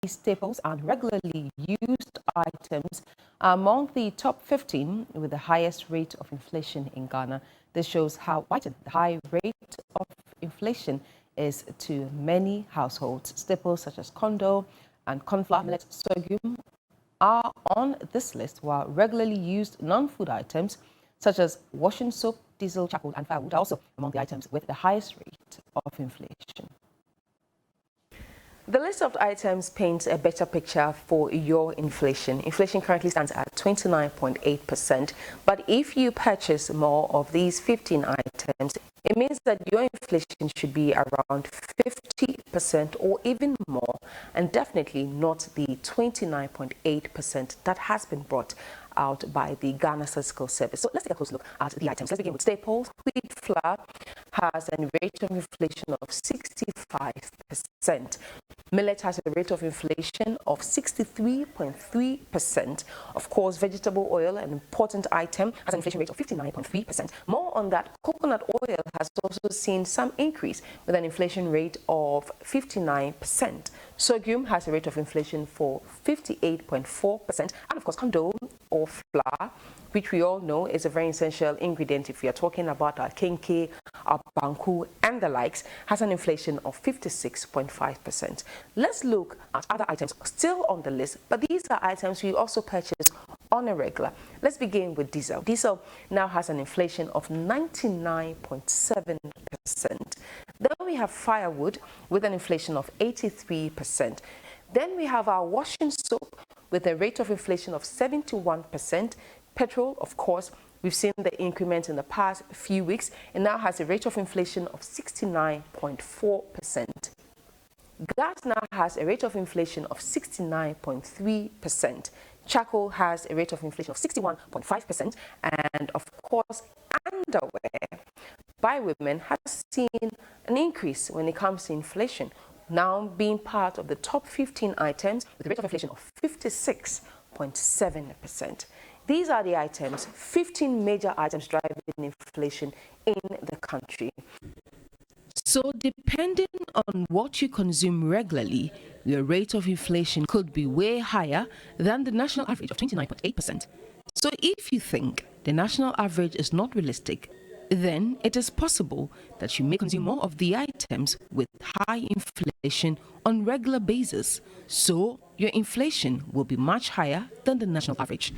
staples and regularly used items are among the top 15 with the highest rate of inflation in Ghana. This shows how wide the high rate of inflation is to many households. Staples such as condo and corn flour, millet, sorghum are on this list, while regularly used non-food items such as washing soap, diesel, charcoal and firewood are also among the items with the highest rate of inflation. The list of items paints a better picture for your inflation. Inflation currently stands at 29.8%, but if you purchase more of these 15 items, it means that your inflation should be around 50% or even more, and definitely not the 29.8% that has been brought out by the Ghana Statistical Service. So let's take a close look at the items. Let's begin with staples. Wheat flour has a rate of inflation of 65%. Millet has a rate of inflation of 63.3%. Of course, vegetable oil, an important item, has an inflation rate of 59.3%. More on that, coconut oil has also seen some increase with an inflation rate of 59%. Sorghum has a rate of inflation for 58.4%. And of course, condo or flour, which we all know is a very essential ingredient if we are talking about our kenke, our banku and the likes, has an inflation of 56.5%. Let's look at other items still on the list, but these are items we also purchase on a regular. Let's begin with diesel. Diesel now has an inflation of 99.7%. Then we have firewood with an inflation of 83%. Then we have our washing soap with a rate of inflation of 71%. Petrol, of course, we've seen the increment in the past few weeks. It now has a rate of inflation of 69.4%. Gas now has a rate of inflation of 69.3%. Charcoal has a rate of inflation of 61.5%. And of course, underwear by women has seen an increase when it comes to inflation, now being part of the top 15 items with a rate of inflation of 56.7%. These are the items, 15 major items driving inflation in the country. So depending on what you consume regularly, your rate of inflation could be way higher than the national average of 29.8%. So if you think the national average is not realistic, then it is possible that you may consume more of the items with high inflation on regular basis. So your inflation will be much higher than the national average.